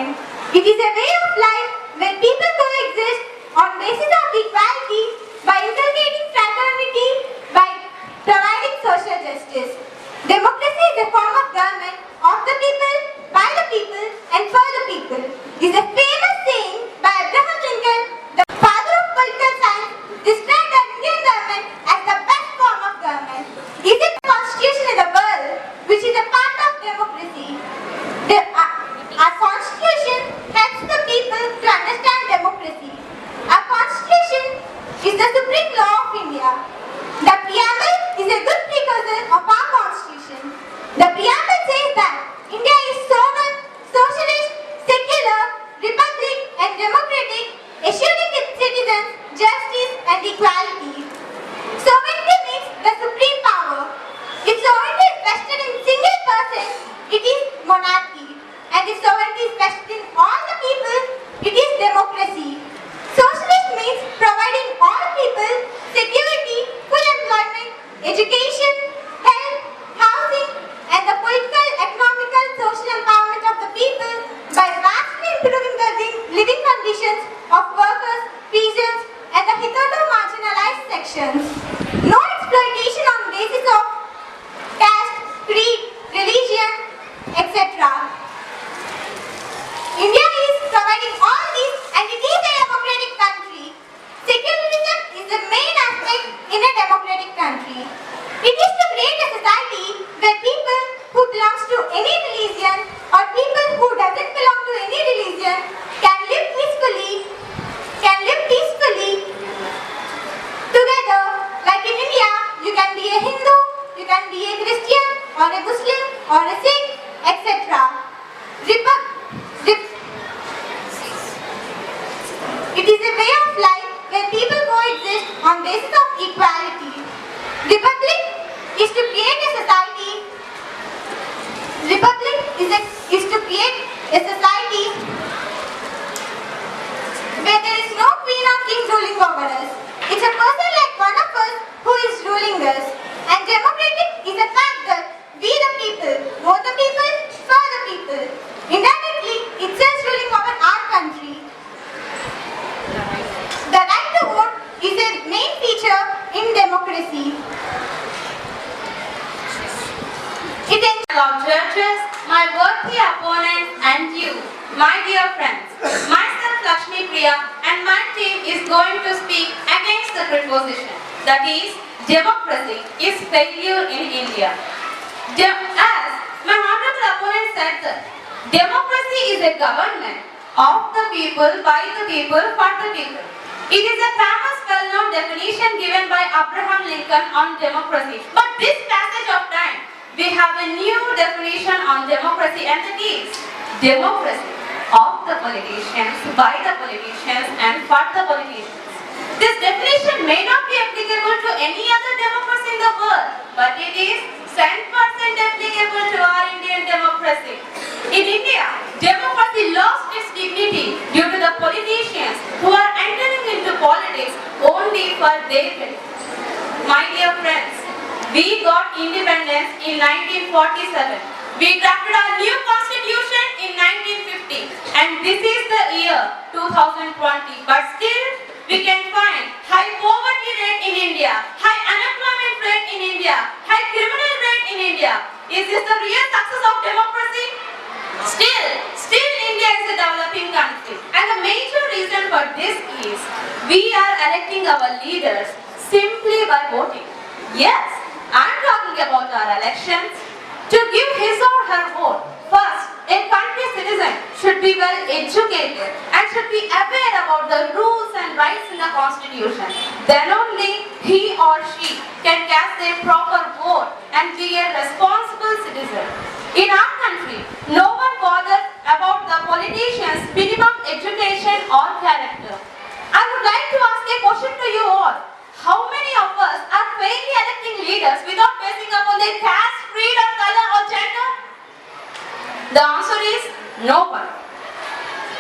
enlightenment. It is a way of life where people coexist on basis of equality by inculcating fraternity, by providing social justice. Democracy is a form of government of the people, by the people, and for the people. Is a famous saying by Abraham Lincoln, the father of political science, described the Indian government as the best form of government. Is it the constitution in the world, which is a part of democracy? Our constitution helps the people to understand democracy. Our constitution is the supreme law of India. The preamble is a good precursor of our constitution. The preamble says that India is sovereign, socialist, secular, republic and democratic, assuring its citizens justice and equality. Sovereignty means the supreme power. If sovereignty is vested in single person, it is monarchy. And if sovereignty is vested in all the people, it is democracy. Socialist means providing all people security, full employment, education, health, housing, and the political, economical, social empowerment of the people by vastly improving the living conditions of workers, peasants, and the hitherto marginalized sections. No exploitation on basis of caste, creed, religion, etc. India is providing all these and it is a democratic country. Secularism is the main aspect in a democratic country. It is to create a society where people who belongs to any religion or people who doesn't belong to any religion can live peacefully together. Like in India, you can be a Hindu, you can be a Christian or a Muslim or a Sikh, etc. It is a way of life where people coexist on basis of equality. Republic is to create a society. Republic is to create a society where there is no queen or king ruling over us. It's a person like one of us who is ruling us. And democratic is the fact that we the people, for the people, for the people. Indirectly, it says ruling over our country. The right to vote is a main feature in democracy. It Hello judges, my worthy opponents and you, my dear friends. Myself Lakshmi Priya and my team is going to speak against the proposition. That is, democracy is failure in India. As my honorable opponent said that democracy is a government of the people, by the people, for the people. It is a famous well-known definition given by Abraham Lincoln on democracy. But this passage of time, we have a new definition on democracy, and it is democracy of the politicians, by the politicians and for the politicians. This definition may not be applicable to any other democracy in the world, but it is 100% applicable to our Indian democracy. In India, democracy lost its dignity due to the politicians who are entering into politics only for their benefit. My dear friends, we got independence in 1947. We drafted our new constitution in 1950, and this is the year 2020. But still, we can find high poverty rate in India, high unemployment rate in India, high criminal rate in India. Is this the real success of democracy? Still India is a developing country, and the major reason for this is we are electing our leaders simply by voting. Yes, I am talking about our elections. To give his or her vote, first, a country citizen should be well educated and should be aware about the rules and rights in the constitution. Then only he or she can cast a proper vote and be a responsible citizen. In our country, no one bothers about the politicians' minimum education or character. I would like to ask a question to you all. How many of us are fairly electing leaders without basing upon their caste, creed, or color or gender? The answer is no one.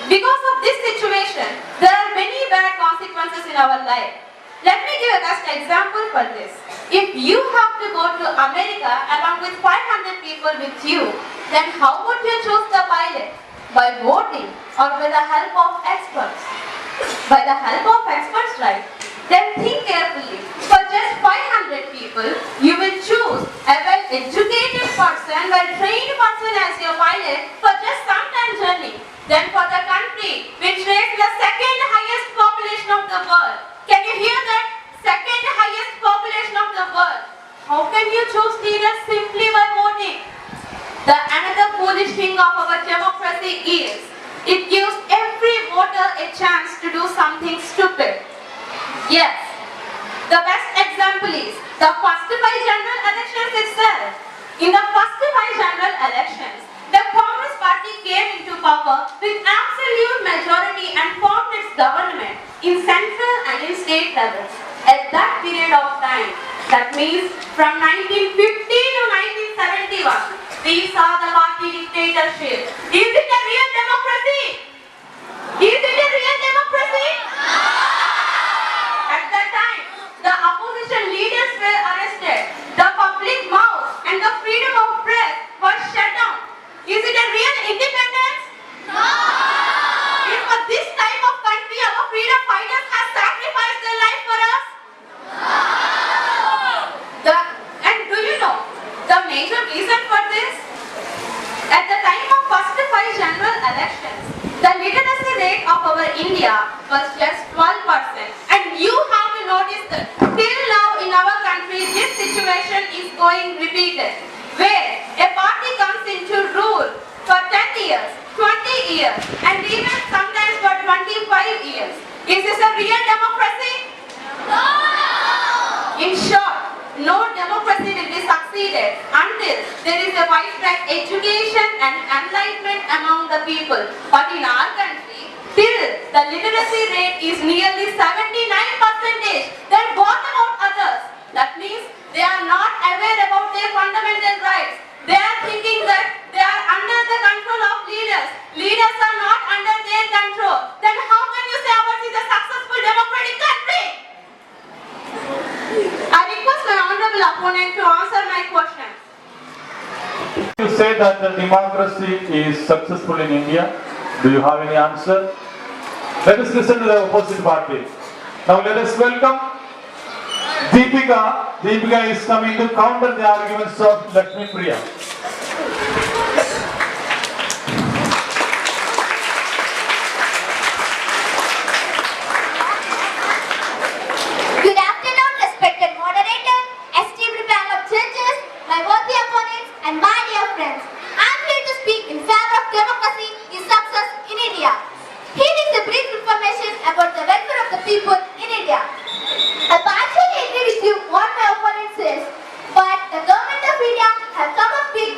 Because of this situation, there are many bad consequences in our life. Let me give a best example for this. If you have to go to America along with 500 people with you, then how would you choose the pilot? by voting or by the help of experts? By the help of experts, right? Then think carefully. For just 500 people, you will choose a well-educated person, well-trained person as your pilot for just some time journey. Then for the country which rates the second highest population of the world. Can you hear that? Second highest population of the world. How can you choose leaders simply by voting? The another foolish thing of our democracy is it gives every voter a chance to do something stupid. Yes, the best example is the first 5 general elections itself. In the first 5 general elections, the Congress party came into power with absolute majority and formed its government in central and in state levels. At that period of time, that means from 1950 to 1971, we saw the party dictatorship. Is it a real democracy? Is it a real democracy? At that time, the opposition leaders were arrested. The public mouth and the freedom of press was shut down. Is it a real independence? No! If for this type of country our freedom fighters have sacrificed their life for us? No! And do you know the major reason for this? At the time of first 5 general elections, the literacy rate of our India was just 12%. And you have to notice that till now in our country this situation is going repeated. Where a party comes into rule for 10 years, 20 years and even sometimes for 25 years. Is this a real democracy? No! In short, no democracy will be succeeded until there is a widespread education and enlightenment among the people. But in our country, till the literacy rate is nearly 79%, then what about others? That means they are not aware about their fundamental rights. They are thinking that they are under the control of leaders. Leaders are not under their control. Then how can you say ours is a successful democratic country? I request my honorable opponent to answer my question. You say that the democracy is successful in India. Do you have any answer? Let us listen to the opposite party. Now let us welcome Deepika. Deepika is coming to counter the arguments of Lakshmi Priya. Good afternoon, respected moderator, esteemed panel of judges, my worthy opponents, and my dear friends. I am here to speak in favor of democracy is success in India. Here is a brief information about the welfare of the people in India. I partially agree with you what my opponent says, but the government of India has come up with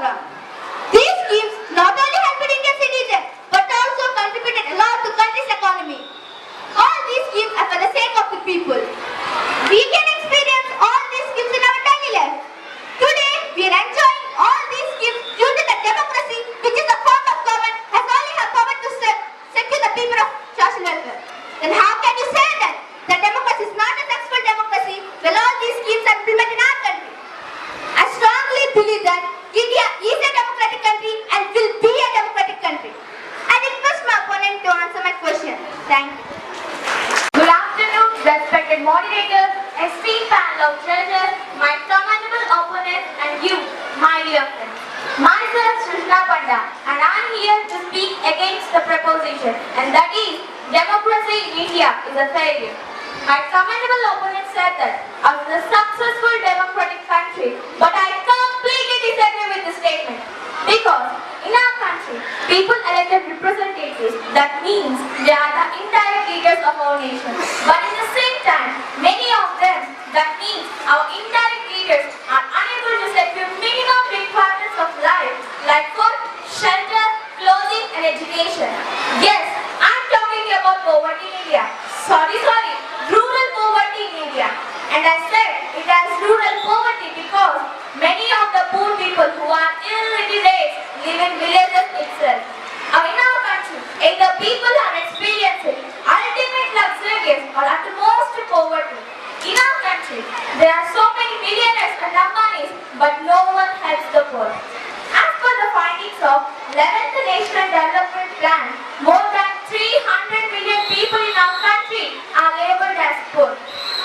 program. These schemes not only helped Indian citizens but also contributed a lot to country's economy. All these schemes are for the sake of the people. We can experience all these schemes in our daily life. Today, we are enjoying all these schemes due to the democracy, which is a form of government, has only had power to secure the people of social welfare. Then how can you say that the democracy is not a successful democracy when all these schemes are implemented in our country? I strongly believe that India is a democratic country and will be a democratic country. I request my opponent to answer my question. Thank you. Good afternoon, respected moderators, esteemed panel of judges, my commendable opponents, and you, my dear friends. Myself, Shrishna Panda, and I am here to speak against the proposition, and that is, democracy in India is a failure. My commendable opponent said that as a successful democratic country, but I completely disagree with this statement. Because in our country, people elected representatives, that means they are the indirect leaders of our nation. But in the same time, many of them, that means our indirect leaders, are unable to secure minimum requirements of life like food, shelter, clothing and education. Yes, I am talking about poverty in India. Sorry, rural poverty in India. And I said it as rural poverty because many of the poor people who are illiterate live in villages itself. In our country, either people are experiencing ultimate luxurious or at most poverty. In our country, there are so many millionaires and Ambanis, but no one helps the poor. As per the findings of 11th National Development Plan, more than 300 million people in our country are labeled as poor.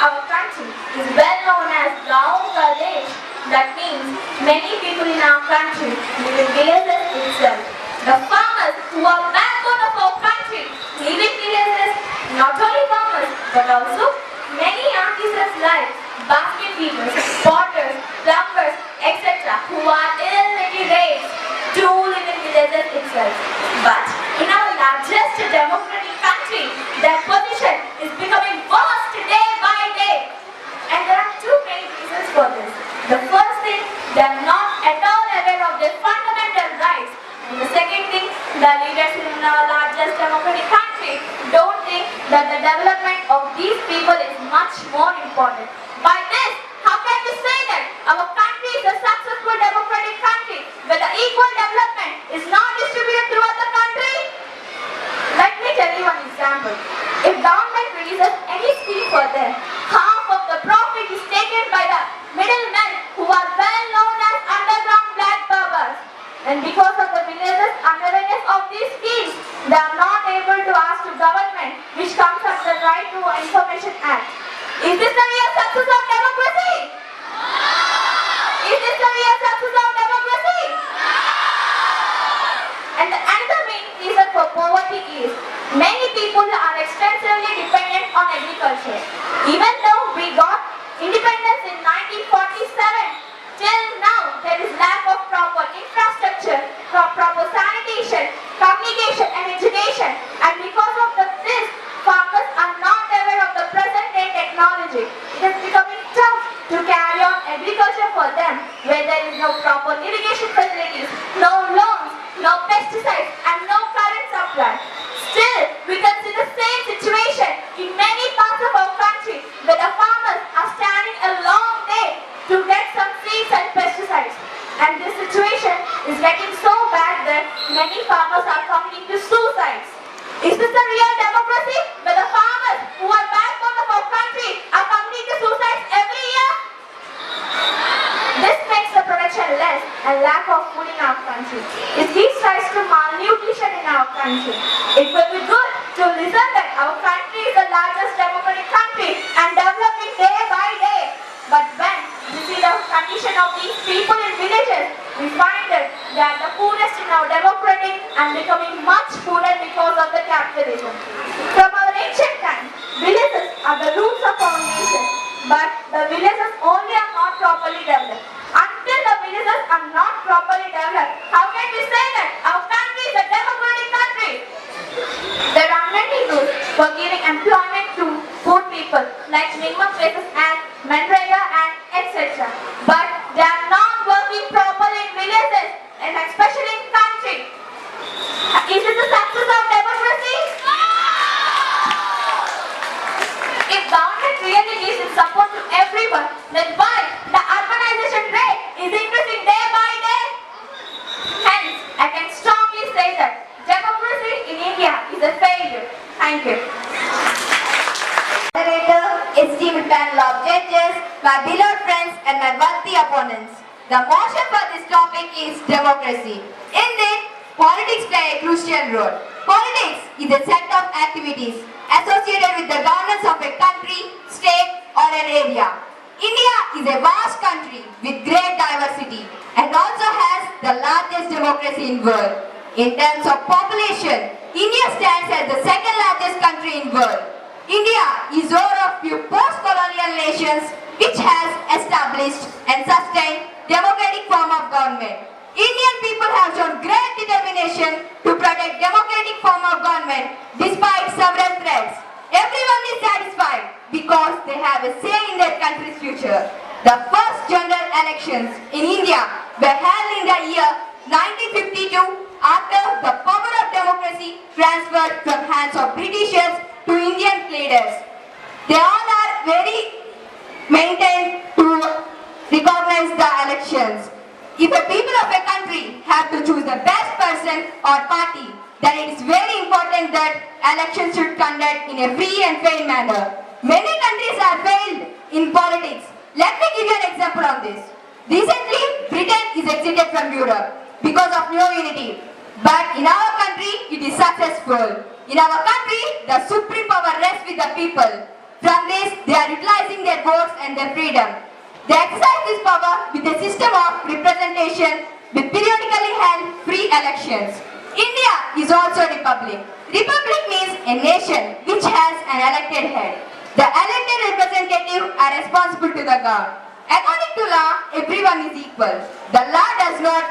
Our country is well known as Gaon Pradesh. That means many people in our country live in villages itself. The farmers who are backbone of our country live in villages. Not only farmers, but also many artisans like basket weavers, potters, plumbers, etc. who are illiterate do live in villages itself. But in our largest democratic country, their position is becoming worse day by day. And there are two main reasons for this. The first thing, they are not at all aware of their fundamental rights. And the second thing, the leaders in our largest democratic country don't think that the development of these people is much more important. By this, how can we say that our country is a successful democratic country where the equal development is not distributed throughout the country? Let me tell you one example. If government releases any scheme for them, half of the profit is taken by the middlemen who are well known as underground black barbers. And because of the villages unawareness of these schemes, they are not able to ask to government, which comes under the Right to Information Act. Is this the real success of democracy? Is this the real success of democracy? And another main reason for poverty is many people are extensively dependent on agriculture. Even though we got independence in 1947, till now there is lack of proper infrastructure, proper sanitation, communication and education. And because of this, farmers are not aware of the present day technology. It is becoming tough to carry on agriculture for them where there is no proper irrigation facilities, no loans, no pesticides and no current supply. Still, we can see the same situation in many parts of our country where the farmers are standing a long day to get some seeds and pesticides. And this situation is getting so bad that many farmers are coming into suicides. Is this a real democracy where the farmers who are backbone of our country are coming into suicides every year? This makes the production less and lack of food in our country. It gives rise to malnutrition in our country. It will be good to listen that our country is the largest democratic country and developing day by day. But when we see the condition of these people in villages, we find that they are the poorest in our democratic and becoming much poorer because of the capitalism. From our ancient times, villages are the roots of our nation. But the villages only are not properly developed. Until the villages are not properly developed, how can we say that our country is a democratic country? There are many rules for giving employment to poor people like Minimum Wages Act, Manrega and etc. But they are not working properly in villages. opponents. The motion for this topic is democracy. In this, politics play a crucial role. Politics is a set of activities associated with the governance of a country, state or an area. India is a vast country with great diversity and also has the largest democracy in the world. In terms of population, India stands as the second largest country in the world. India is one of few post-colonial nations which has established and sustained democratic form of government. Indian people have shown great determination to protect democratic form of government despite several threats. Everyone is satisfied because they have a say in their country's future. The first general elections in India were held in the year 1952 after the power of democracy transferred from hands of Britishers to Indian leaders. They all are very maintained to recognize the elections. If a people of a country have to choose the best person or party, then it is very important that elections should conduct in a free and fair manner. Many countries have failed in politics. Let me give you an example on this. Recently, Britain is exited from Europe because of no unity. But in our country, it is successful. In our country, the supreme power rests with the people. From this, they are utilizing their votes and their freedom. They exercise this power with a system of representation with periodically held free elections. India is also a republic. Republic means a nation which has an elected head. The elected representatives are responsible to the God. According to law, everyone is equal. The law does not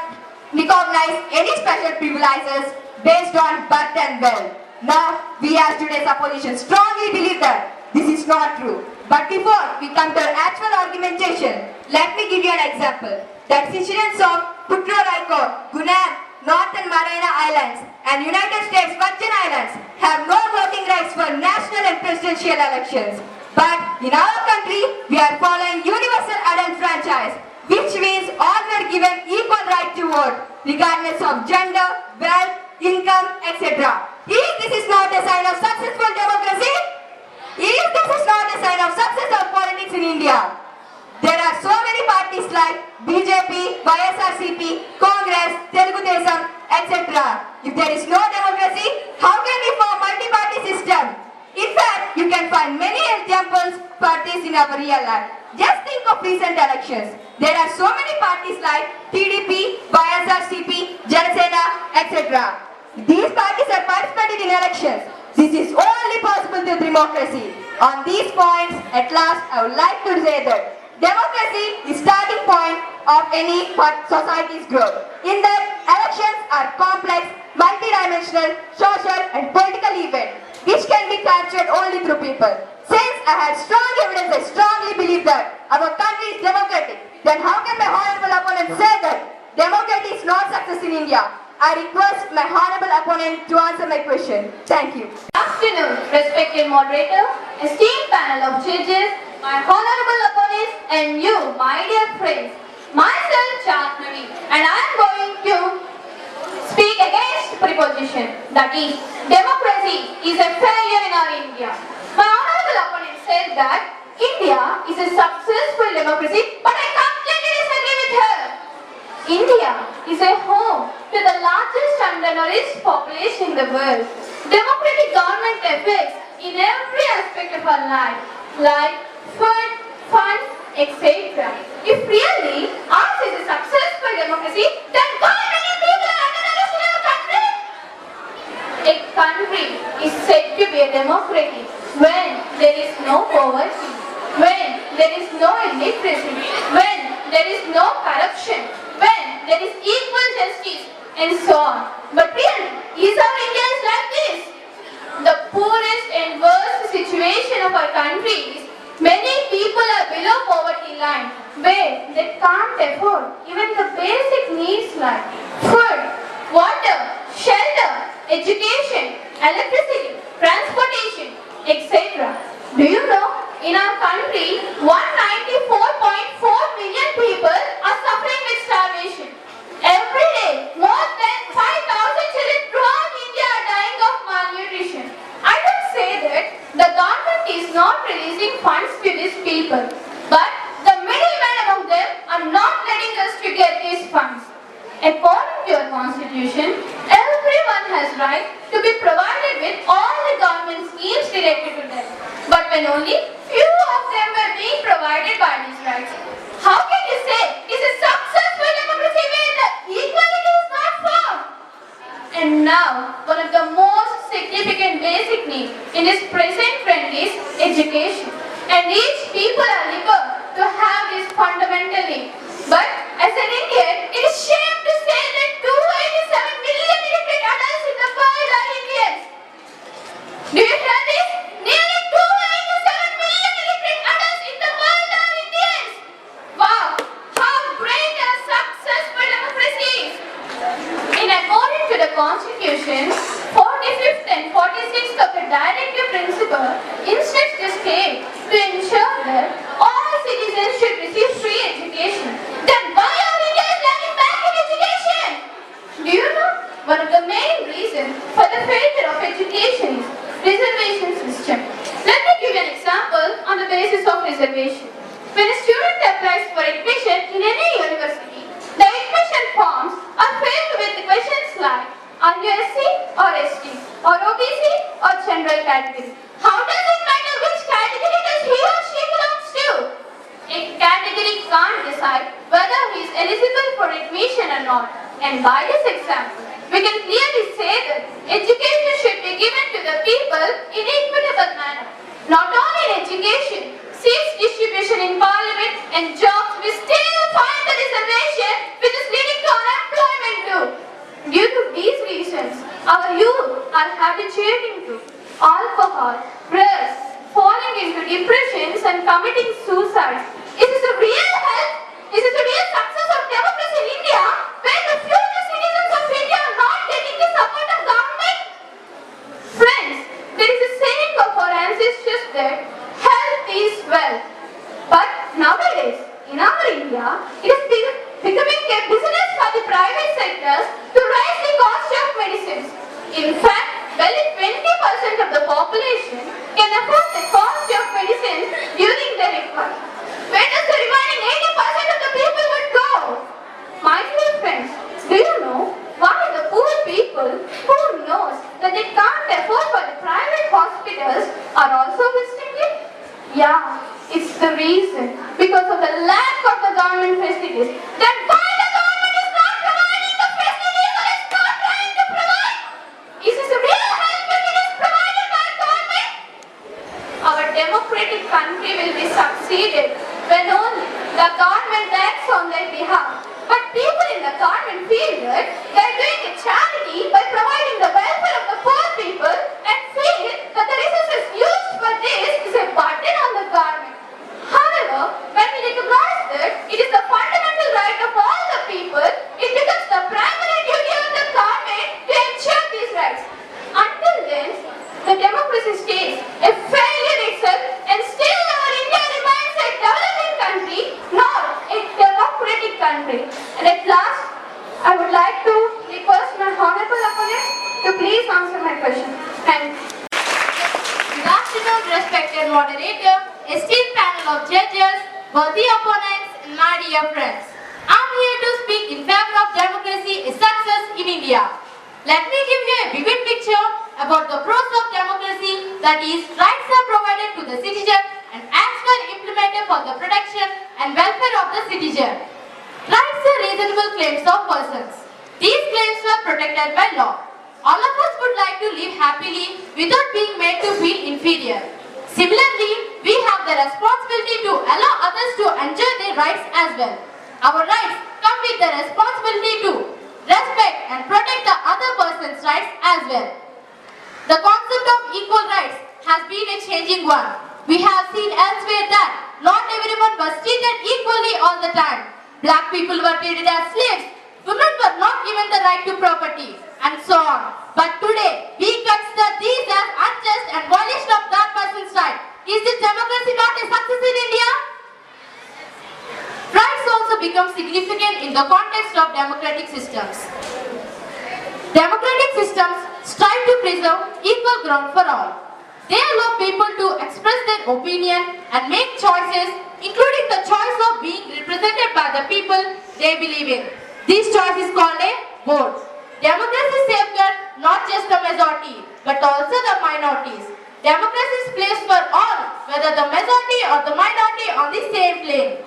recognize any special privileges based on birth and wealth. Now, we as today's opposition strongly believe that this is not true. But before we come to our actual argumentation, let me give you an example. That citizens of Puerto Rico, Guam, Northern Mariana Islands and United States Virgin Islands have no voting rights for national and presidential elections. But in our country, we are following universal adult franchise, which means all were given equal right to vote, regardless of gender, wealth, income, etc. If this is not a sign of successful democracy, if this is not a sign of success of politics in India, there are so many parties like BJP, YSRCP, Congress, Telugu Desam, etc. If there is no democracy, how can we form multi-party system? In fact, you can find many examples for this in our real life. Just think of recent elections. There are so many parties like TDP, YSRCP, Janasena, etc. These parties are participated in elections. This is only possible through democracy. On these points, at last, I would like to say that democracy is starting point of any society's growth. In that, elections are complex, multidimensional, social and political event which can be captured only through people. Since I had strong evidence, I strongly believe that our country is democratic, then how can my honorable opponent say that democracy is not success in India? I request my honorable opponent to answer my question. Thank you. Good afternoon, respected moderator, esteemed panel of judges, my honorable opponents and you, my dear friends. Myself, Chandni, and I am going to speak against preposition, that is, democracy is a failure in our India. My honorable opponent said that India is a successful democracy, but I completely disagree with her. India is a home to the largest undernourished population in the world. Democratic government affects in every aspect of our life, like food, fun, etc. If really ours is a successful democracy, then why many people are undernourished in our country? A country is said to be a democracy when there is no poverty, when there is no illiteracy, when there is no corruption, when there is equal justice, and so on. But really, is our India is like this? The poorest and worst situation of our country is many people are below poverty line, where they can't afford even the basic needs like food, water, shelter, education, electricity, transportation, etc. Do you know, in our country, 194.4 million people are suffering with starvation. Every day, more than 5,000 children throughout India are dying of malnutrition. I would say that the government is not releasing funds to these people, but the middlemen among them are not According to your constitution, everyone has right to be provided with all the government schemes related to them. But when only few of them were being provided by these rights, how can you say it's a successful democracy where the equality is not found? And now, one of the most significant basic needs in this present trend is education. And each people are able to have this fundamental need. But as an Indian, it is shame to say that 287 million illiterate adults in the world are Indians. Do you hear this? Nearly 287 million illiterate adults in the world are Indians. Wow, how great a successful democracy is. In according to the Constitution, 45th and 46th of the Directive Principle instructs the state to ensure that all citizens should receive free education. Then why are Indians lagging back in education? Do you know one of the main reasons for the failure of education is reservation system? Let me give you an example on the basis of reservation. When a student applies for admission in any university, the admission forms are filled with questions like, are you SC or ST or OBC or general category? How does it matter which category does he or she belongs to? A category can't decide whether he is eligible for admission or not. And by this example, we can clearly say that education should be given to the people in equitable manner. Not only in education, seats distribution in parliament and jobs, we still find the reservation which is leading to unemployment too. Due to these reasons, our youth are habituating to alcohol, drugs, falling into depressions and committing suicides. Is this a real help? Is this a real success of democracy in India where the future citizens of India are not getting the support of government? Friends, there is a saying of our ancestors that health is wealth. But nowadays, in our India, it is becoming a business for the private sectors to raise the cost of medicines. In fact, barely 20% of the population can afford the cost of medicines during their requirement. Where does the remaining 80% of the people would go? My dear friends, do you know why the poor people who knows that they can't afford for the private hospitals are also visiting it? Yeah, it's the reason because of the lack of the government facilities. Then why the government is not providing the facilities or is not trying to provide? Is this a real help if it is provided by government? Our democratic country will be succeeded when only the government acts on their behalf. But people in the government feel that they are doing a charity by providing the welfare of the poor people and feel that the resources used for this is a burden on the government. However, when we recognize that it is the fundamental right of all the people, it becomes the primary duty of the government to ensure these rights. Until then, the democracy stays a failure itself and still our India remains a developing country, not a democratic country. And at last, I would like to request my honorable opponent to please answer my question. Thank you. Good afternoon, respected moderator, esteemed panel of judges, worthy opponents, and my dear friends. I'm here to speak in favor of democracy, a success in India. Let me give you a vivid picture about the pros of democracy, that is, rights are provided to the citizen and acts were implemented for the protection and welfare of the citizen. Rights are reasonable claims of persons. These claims were protected by law. All of us would like to live happily without being made to feel inferior. Similarly, we have the responsibility to allow others to enjoy their rights as well. Our rights come with the responsibility to respect and protect the other person's rights as well. The concept of equal rights has been a changing one. We have seen elsewhere that not everyone was treated equally all the time. Black people were treated as slaves. Women were not given the right to property, and so on. But today, we consider these as unjust and violation of that person's right. Is this democracy not a success in India? Rights also become significant in the context of democratic systems. Democratic systems strive to preserve equal ground for all. They allow people to express their opinion and make choices, including the choice of being represented by the people they believe in. This choice is called a vote. Democracy safeguards not just the majority, but also the minorities. Democracy is placed for all, whether the majority or the minority on the same plane.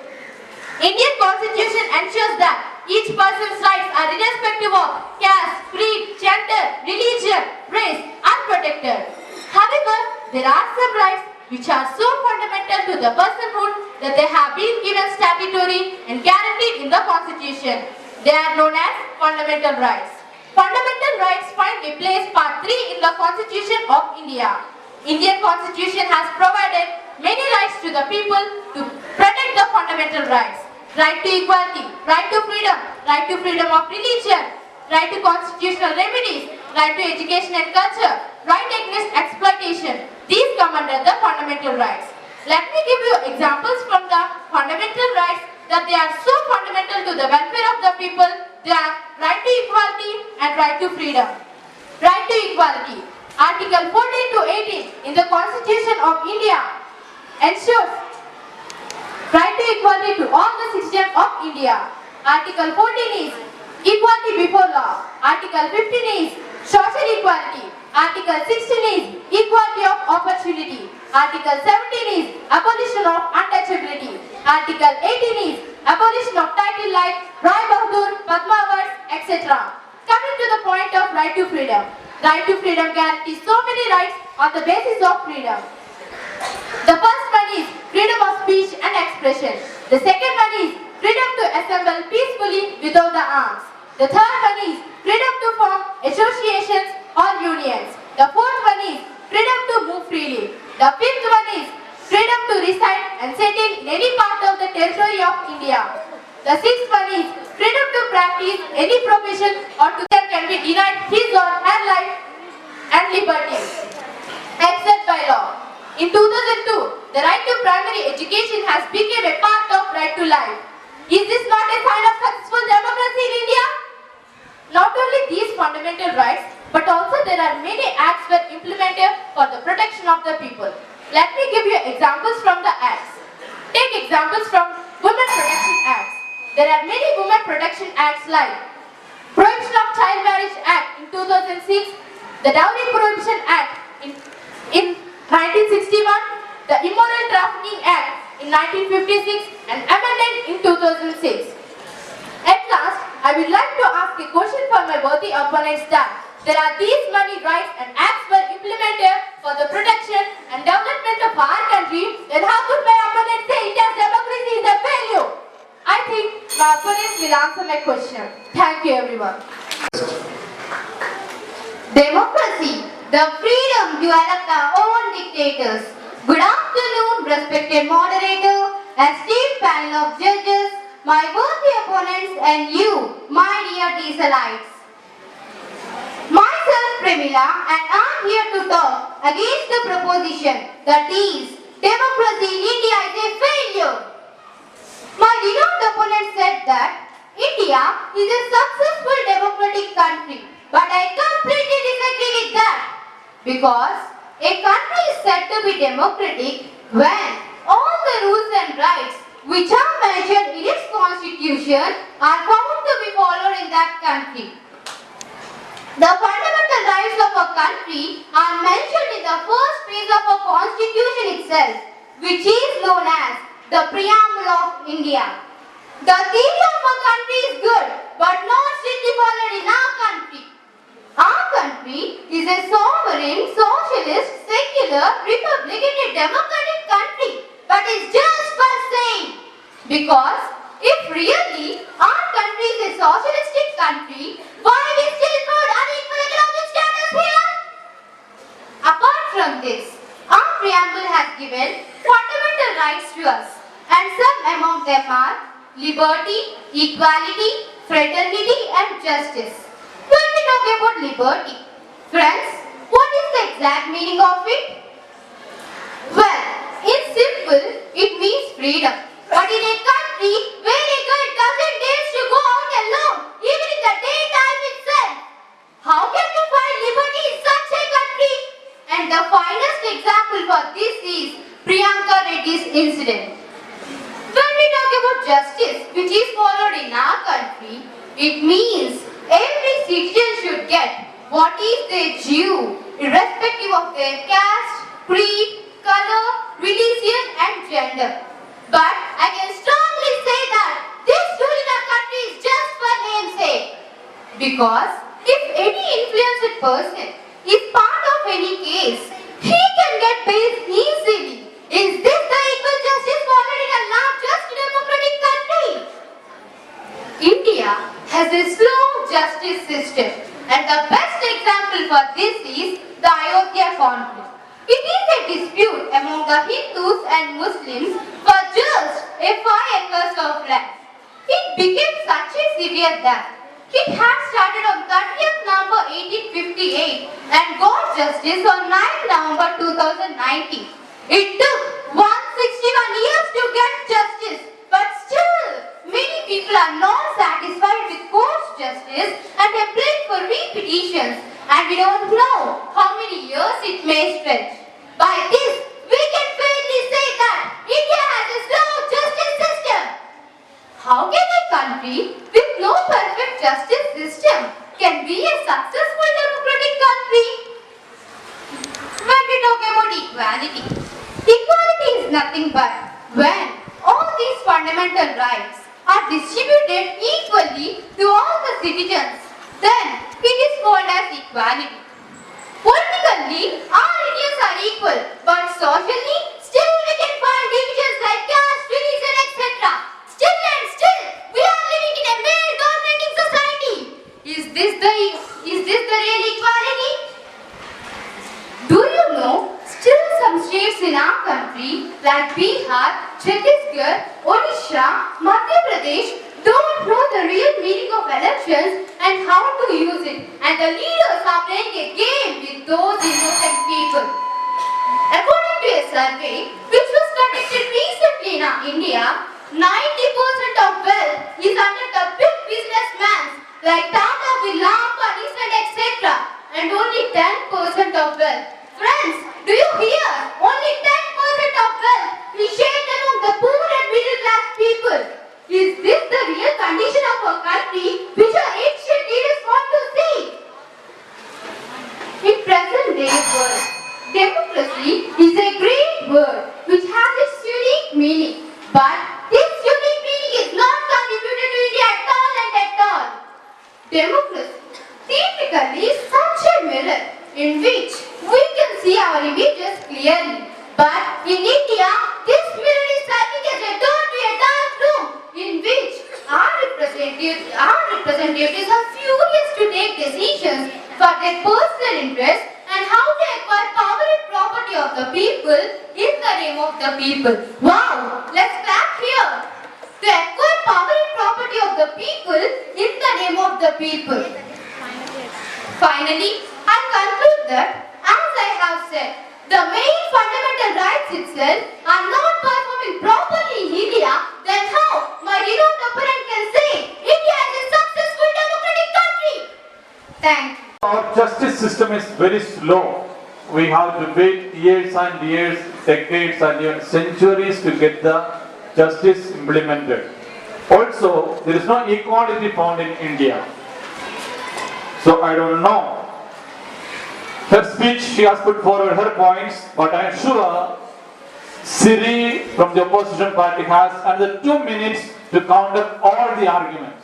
Indian Constitution ensures that each person's rights are irrespective of caste, creed, gender, religion, race are protected. However, there are some rights which are so fundamental to the personhood that they have been given statutory and guaranteed in the Constitution. They are known as fundamental rights. Fundamental rights find a place part 3 in the Constitution of India. Indian Constitution has provided many rights to the people to protect the fundamental rights. Right to equality, right to freedom of religion, right to constitutional remedies, right to education and culture, right against exploitation. These come under the fundamental rights. Let me give you examples from the fundamental rights that they are so fundamental to the welfare of the people. They are right to equality and right to freedom. Right to equality. Article 14 to 18 in the Constitution of India ensures right to equality to all the citizens of India. Article 14 is equality before law. Article 15 is social equality. Article 16 is equality of opportunity. Article 17 is abolition of untouchability. Article 18 is abolition of title like Rai Bahadur, Padma Awards, etc. Coming to the point of right to freedom. Right to freedom guarantees so many rights on the basis of freedom. The first one is freedom of speech and expression. The second one is freedom to assemble peacefully without the arms. The third one is freedom to form associations or unions. The fourth one is freedom to move freely. The fifth one is freedom to reside and settle in any part of the territory of India. The sixth one is freedom to practice any profession or to that can be denied his or her life and liberty except by law. In 2002, the right to primary education has become a part of right to life. Is this not a sign of successful democracy in India? Not only these fundamental rights, but also there are many acts were implemented for the protection of the people. Let me give you examples from the acts. Take examples from Women Protection Acts. There are many women protection acts like Prohibition of Child Marriage Act in 2006, the Dowry Prohibition Act in 1961, the Immoral Trafficking Act in 1956 and amended in 2006. At last, I would like to ask a question for my worthy opponents that there are these many rights and acts were implemented for the protection and development of our country, then how could my opponent say it as democracy is a failure? I think my opponents will answer my question. Thank you everyone. Democracy, the freedom to elect our own dictators. Good afternoon, respected moderator, esteemed panel of judges, my worthy opponents and you, my dear Dieselites. Myself Premila and I am here to talk against the proposition that is, democracy in India is a failure. My renowned opponent said that India is a successful democratic country, but I completely disagree with that. Because a country is said to be democratic when all the rules and rights which are mentioned in its constitution are found to be followed in that country. The fundamental rights of a country are mentioned in the first page of a constitution itself, which is known as the Preamble of India. The theory of a country is good, but not strictly followed in our country. Our country is a sovereign, socialist, secular, republic and a democratic country, but is just for saying. Because if really our country is a socialistic country, why we still hold unequal economic status here? Apart from this, our preamble has given fundamental rights to us, and some among them are liberty, equality, fraternity and justice. When we talk about liberty, friends, what is the exact meaning of it? Well, in simple, it means freedom. But in a country where a girl doesn't dare to go out alone, even in the daytime itself, how can we find liberty in such a country? And the finest example for this is Priyanka Reddy's incident. When we talk about justice, which is followed in our country, It means every citizen should get what is their due, irrespective of their caste, creed, color, religion and gender. But I can strongly say that this rule in our country is just for namesake. Because if any influenced person is part of any case, he can get bail easily. Is this the equal justice followed in a largest democratic country? India has a slow justice system, and the best example for this is the Ayodhya conflict. It is a dispute among the Hindus and Muslims for just a 5 acres of land. It became such a severe that it had started on 30th November 1858 and got justice on 9th November 2019. It took 161 years to get justice, but still many people are not satisfied with court justice and have prayed for repetitions, and we don't know how many years it may stretch. By this, we can fairly say that India has a slow justice system. How can a country with no perfect justice system can be a successful democratic country? When we talk about equality, equality is nothing but when all these fundamental rights are distributed equally to all the citizens, then it is called as equality. Politically, all Indians are equal, but socially, still we can find divisions like caste, religion, etc. Still and still, we are living in a male-dominating society. Is this the real equality? Do you know, still some states in our country like Bihar, Chhattisgarh, Odisha, Madhya Pradesh don't know the real meaning of elections and how to use it, and the leaders are playing a game with those innocent people. According to a survey which was conducted recently in India, 90% of wealth is under the big businessmen like Tata, Birla, Nissan, etc. and only 10% of wealth. Friends, do you hear? Only 10% of wealth is shared among the poor and middle class people. Is this the real condition of our country which our ancient leaders want to see? In present day world, democracy is a great word which has its unique meaning. But this unique meaning is not contributed to India at all and at all. Democracy typically is such a mirror in which we can see our images clearly. But in India, this mirror is serving as a door to a dark room in which our representatives are furious to take decisions for their personal interests and how to acquire power and property of the people in the name of the people. Wow! Let's clap here. To acquire power and property of the people in the name of the people. Finally, I conclude that, as I have said, the main fundamental rights itself are not performing properly in India, then how my renowned opponent can say India is a successful democratic country? Thank you. Our justice system is very slow. We have to wait years and years, decades and even centuries to get the justice implemented. Also, there is no equality found in India. So I don't know. Her speech, she has put forward her points, but I am sure Siri from the opposition party has another 2 minutes to counter all the arguments.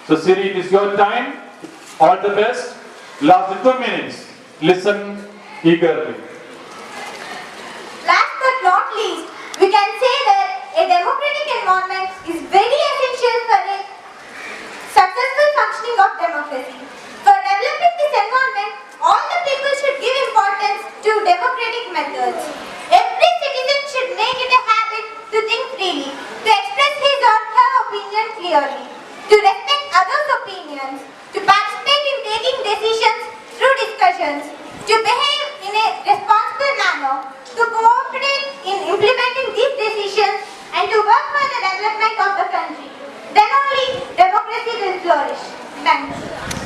So Siri, it is your time. All the best. Last 2 minutes. Listen eagerly. Last but not least, we can say that a democratic environment is very essential for a successful functioning of democracy. For developing this environment, all the people should give importance to democratic methods. Every citizen should make it a habit to think freely, to express his or her opinion clearly, to respect others' opinions, to participate in taking decisions through discussions, to behave in a responsible manner, to cooperate in implementing these decisions, and to work for the development of the country. Then only democracy will flourish. Thank you.